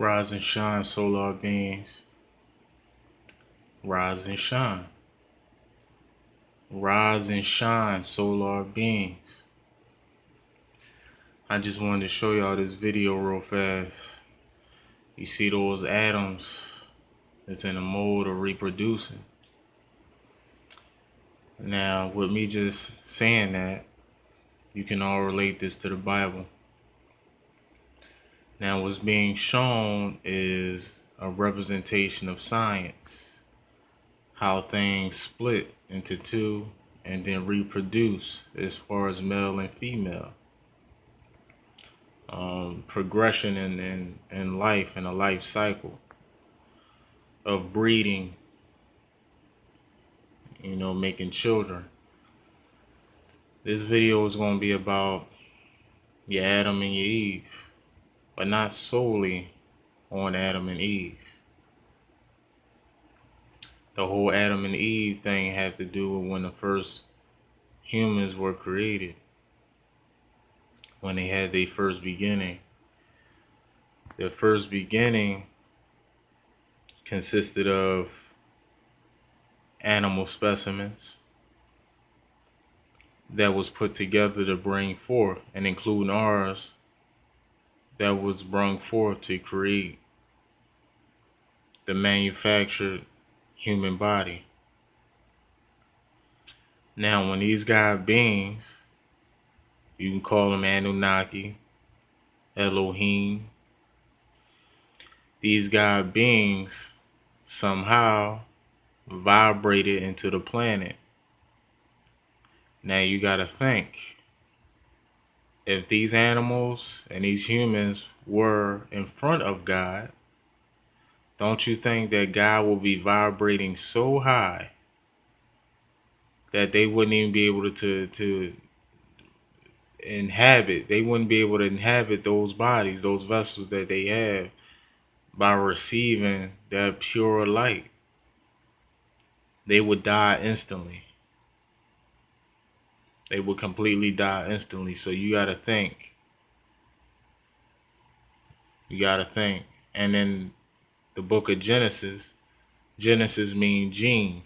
Rise and shine, solar beings. Rise and shine. Rise and shine, solar beings. I just wanted to show y'all this video real fast. You see those atoms that's in the mode of reproducing. Now, with me just saying that, you can all relate this to the Bible. Now, what's being shown is a representation of science. How things split into two and then reproduce as far as male and female. Progression in life, in a life cycle of breeding, making children. This video is going to be about your Adam and your Eve, but not solely on Adam and Eve. The whole Adam and Eve thing had to do with when the first humans were created, when they had their first beginning. Their first beginning consisted of animal specimens that was put together to bring forth, and including ours, that was brung forth to create the manufactured human body. Now, when these God beings, you can call them Anunnaki, Elohim, these God beings somehow vibrated into the planet. Now you gotta think, if these animals and these humans were in front of God, don't you think that God will be vibrating so high that they wouldn't even be able to inhabit, they wouldn't be able to inhabit those bodies, those vessels that they have, by receiving that pure light? They would die instantly. They would completely die instantly. So you gotta think. You gotta think. And then the book of Genesis, Genesis means genes.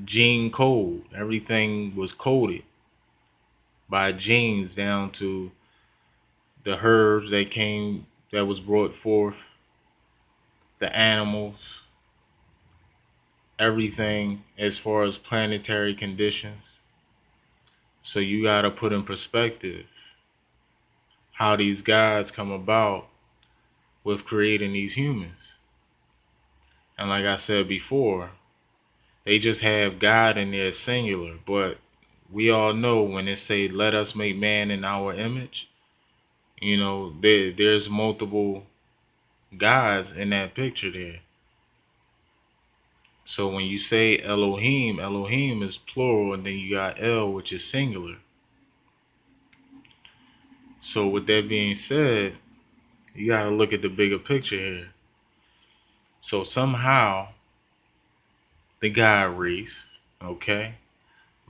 Gene code. Everything was coded by genes down to the herbs that was brought forth, the animals, everything as far as planetary conditions. So you gotta put in perspective how these gods come about with creating these humans. And like I said before, they just have God in there singular, but we all know when they say, let us make man in our image, there's multiple gods in that picture there. So when you say Elohim, Elohim is plural, and then you got El, which is singular. So with that being said, you gotta look at the bigger picture here. So somehow the God race,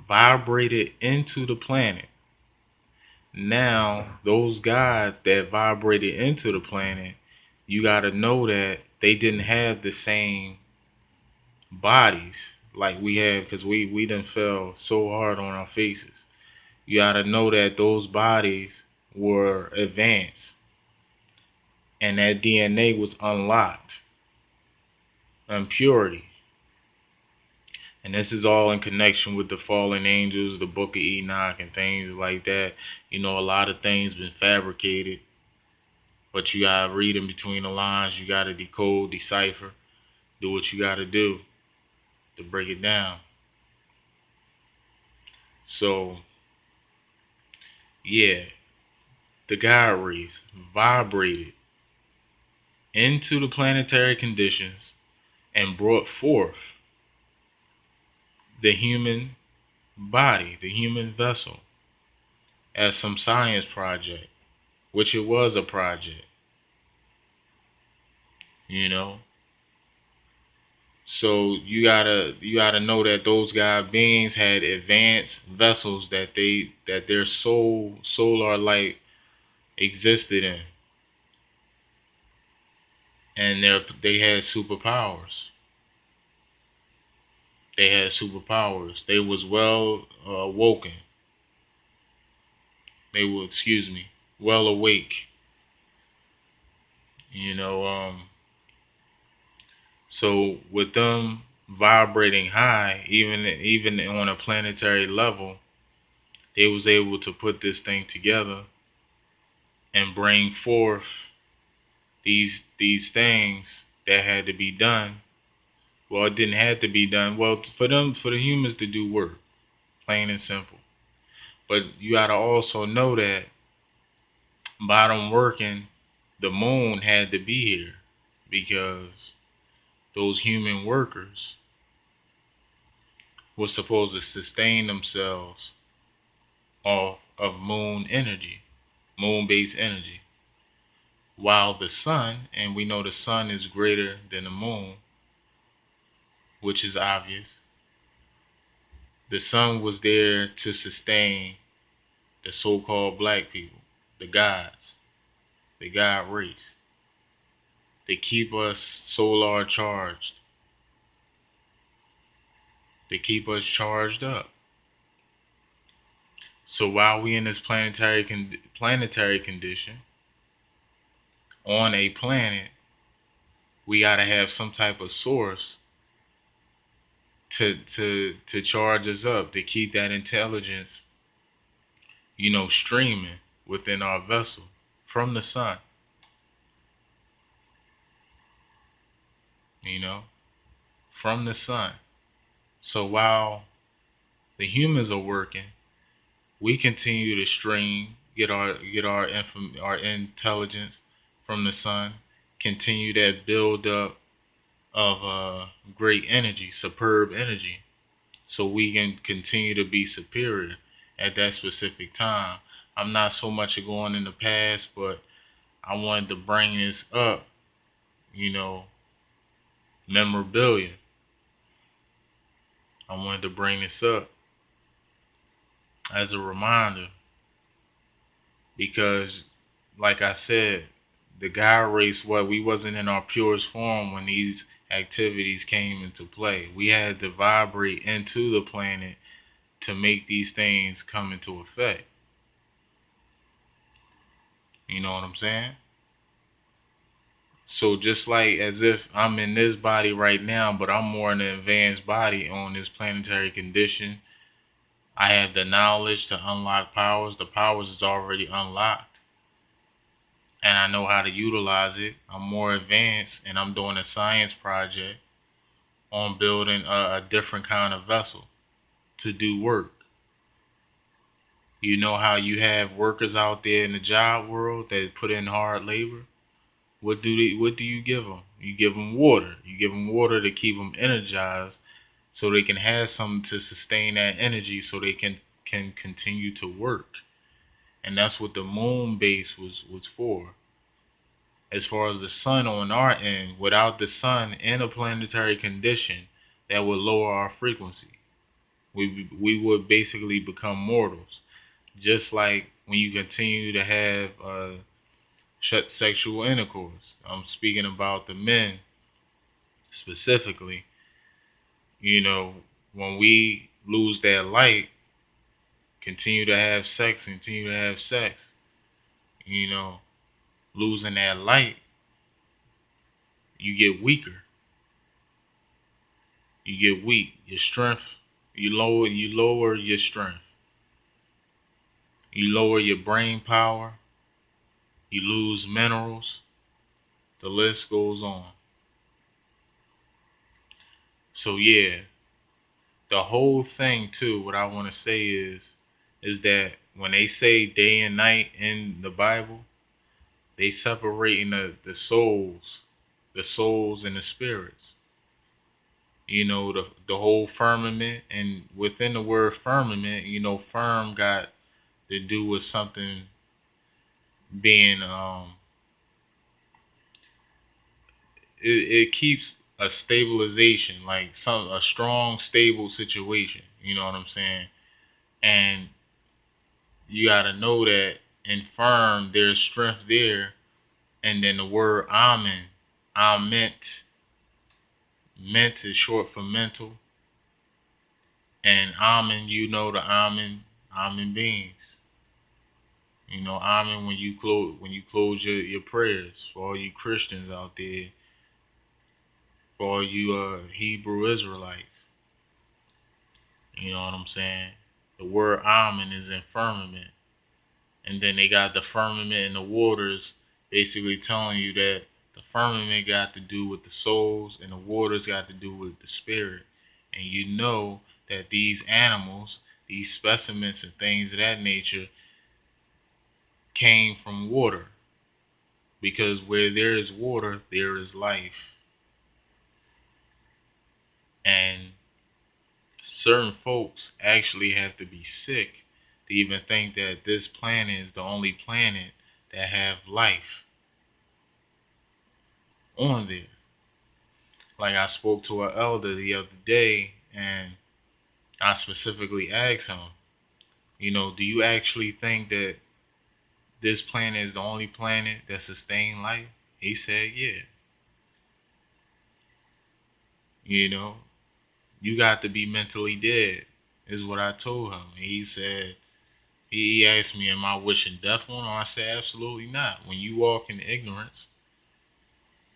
vibrated into the planet. Now, those gods that vibrated into the planet, you got to know that they didn't have the same bodies like we have, because we done fell so hard on our faces. You got to know that those bodies were advanced, and that DNA was unlocked, impurity. And this is all in connection with the fallen angels, the book of Enoch, and things like that. A lot of things been fabricated, but you gotta read in between the lines. You gotta decode, decipher, do what you gotta do to break it down. So, yeah, the God rays vibrated into the planetary conditions and brought forth the human body, the human vessel, as some science project, which it was a project, So you gotta know that those God beings had advanced vessels that their solar light existed in. and they had superpowers. They had superpowers. They was well woken. They were, excuse me, well awake. You know, so with them vibrating high, even on a planetary level, they was able to put this thing together and bring forth these things that had to be done. Well, it didn't have to be done. Well, for the humans to do work, plain and simple. But you gotta also know that by them working, the moon had to be here because those human workers were supposed to sustain themselves off of moon energy, moon-based energy. While the sun, and we know the sun is greater than the moon, which is obvious, the sun was there to sustain the so-called black people, the gods, the god race. They keep us solar charged. They keep us charged up. So while we in this planetary condition on a planet, we gotta have some type of source to charge us up, to keep that intelligence, streaming within our vessel from the sun, you know, from the sun. So while the humans are working, we continue to stream, our intelligence from the sun, continue that build up of great energy, superb energy, so we can continue to be superior at that specific time. I'm not so much going in the past, but I wanted to bring this up, you know, memorabilia. I wanted to bring this up as a reminder because, like I said, the guy race, we wasn't in our purest form when these activities came into play. We had to vibrate into the planet to make these things come into effect. You know what I'm saying? So just like as if I'm in this body right now, but I'm more in an advanced body on this planetary condition, I have the knowledge to unlock powers. The powers is already unlocked. And I know how to utilize it. I'm more advanced and I'm doing a science project on building a different kind of vessel to do work. You know how you have workers out there in the job world that put in hard labor? What do you give them? You give them water. You give them water to keep them energized so they can have something to sustain that energy so they can continue to work. And that's what the moon base was for. As far as the sun on our end, without the sun in a planetary condition, that would lower our frequency. We would basically become mortals. Just like when you continue to have sexual intercourse. I'm speaking about the men specifically. You know, when we lose that light, continue to have sex, you know, losing that light, you get weaker. You get weak. Your strength, you lower your strength. You lower your brain power. You lose minerals. The list goes on. So yeah, the whole thing too, what I want to say is that when they say day and night in the Bible, they separating the souls and the spirits. You know, the whole firmament, and within the word firmament, firm got to do with something being it keeps a stabilization, like a strong, stable situation. You know what I'm saying? And you gotta know that in firm there's strength there, and then the word amen. Ament, ment is short for mental, and almond, you know the almond beings. You know, almond when you close your prayers for all you Christians out there, for all you Hebrew Israelites. You know what I'm saying? The word almond is in firmament. And then they got the firmament and the waters basically telling you that the firmament got to do with the souls and the waters got to do with the spirit. And you know that these animals, these specimens and things of that nature came from water. Because where there is water, there is life. And certain folks actually have to be sick to even think that this planet is the only planet that have life on there. Like I spoke to an elder the other day and I specifically asked him, you know, do you actually think that this planet is the only planet that sustains life? He said, yeah. You know, you got to be mentally dead, is what I told him. And he said, he asked me, am I wishing death on him? I said, absolutely not. When you walk in ignorance,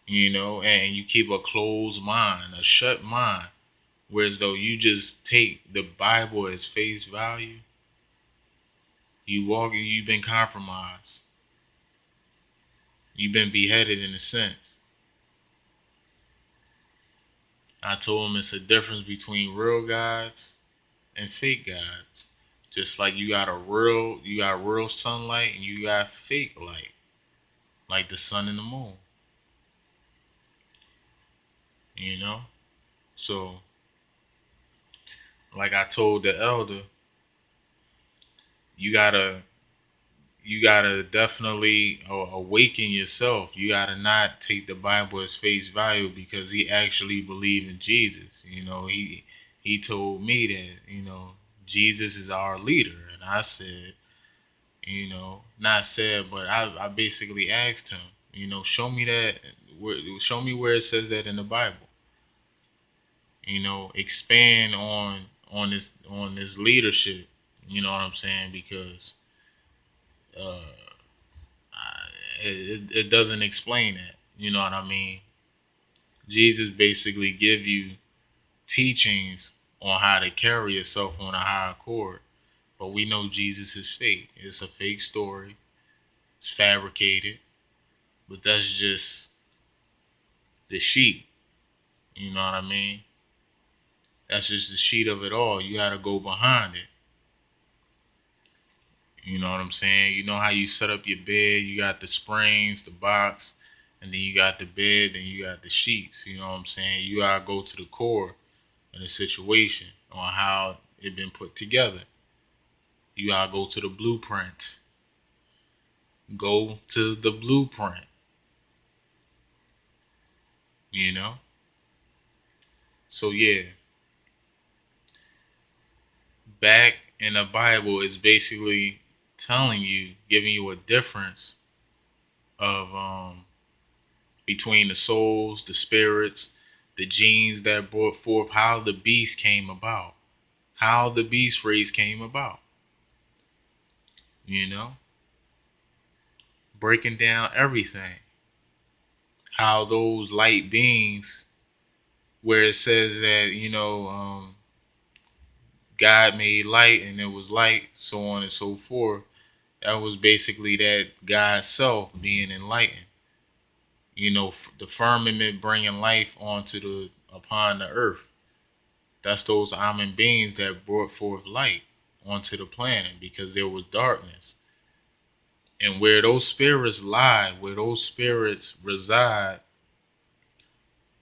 you know, and you keep a closed mind, a shut mind, whereas though you just take the Bible as face value, you walk and you've been compromised. You've been beheaded in a sense. I told him it's a difference between real gods and fake gods. Just like you got real sunlight and you got fake light, like the sun and the moon. You know? So, like I told the elder, you gotta you gotta definitely awaken yourself. You gotta not take the Bible as face value because he actually believed in Jesus. You know, he told me that, you know, Jesus is our leader, and I said, you know, not said, but I basically asked him, you know, show me that, show me where it says that in the Bible. You know, expand on this leadership. You know what I'm saying? Because uh, it doesn't explain that. You know what I mean? Jesus basically give you teachings on how to carry yourself on a higher court. But we know Jesus is fake. It's a fake story. It's fabricated. But that's just the sheet. You know what I mean? That's just the sheet of it all. You gotta go behind it. You know what I'm saying? You know how you set up your bed, you got the springs, the box, and then you got the bed, then you got the sheets. You know what I'm saying? You gotta go to the core of the situation on how it been put together. You gotta go to the blueprint. Go to the blueprint. You know? So yeah, back in the Bible is basically telling you, giving you a difference of between the souls, the spirits, the genes that brought forth how the beast came about, how the beast race came about. You know, breaking down everything, how those light beings, where it says that God made light and it was light, so on and so forth. That was basically that God's self being enlightened. You know, the firmament bringing life onto upon the earth. That's those almond beings that brought forth light onto the planet because there was darkness. And where those spirits lie, where those spirits reside,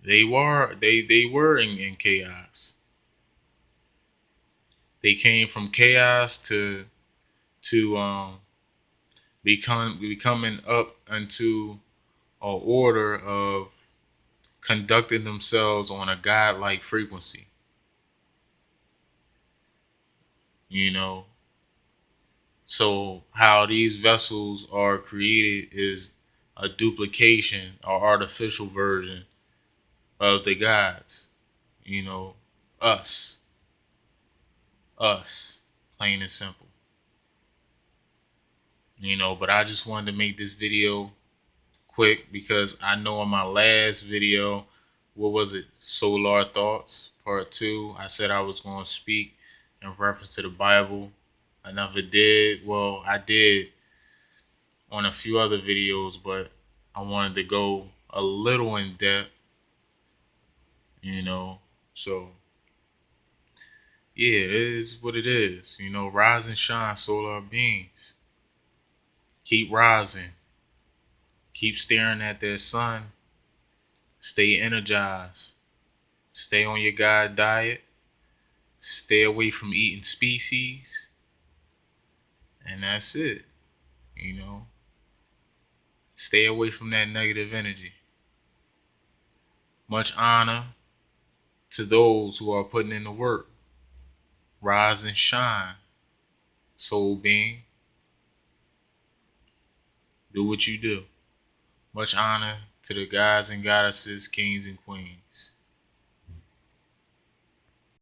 they were in chaos. They came from chaos to becoming up unto a order of conducting themselves on a godlike frequency. You know, so how these vessels are created is a duplication or artificial version of the gods. You know, us, us, plain and simple. You know, but I just wanted to make this video quick because I know in my last video, what was it? Solar Thoughts Part 2. I said I was going to speak in reference to the Bible. I never did. Well, I did on a few other videos, but I wanted to go a little in depth, you know. So, yeah, it is what it is. You know, rise and shine, solar beings. Keep rising. Keep staring at that sun. Stay energized. Stay on your God diet. Stay away from eating species. And that's it. You know, stay away from that negative energy. Much honor to those who are putting in the work. Rise and shine, soul being. Do what you do. Much honor to the gods and goddesses, kings and queens.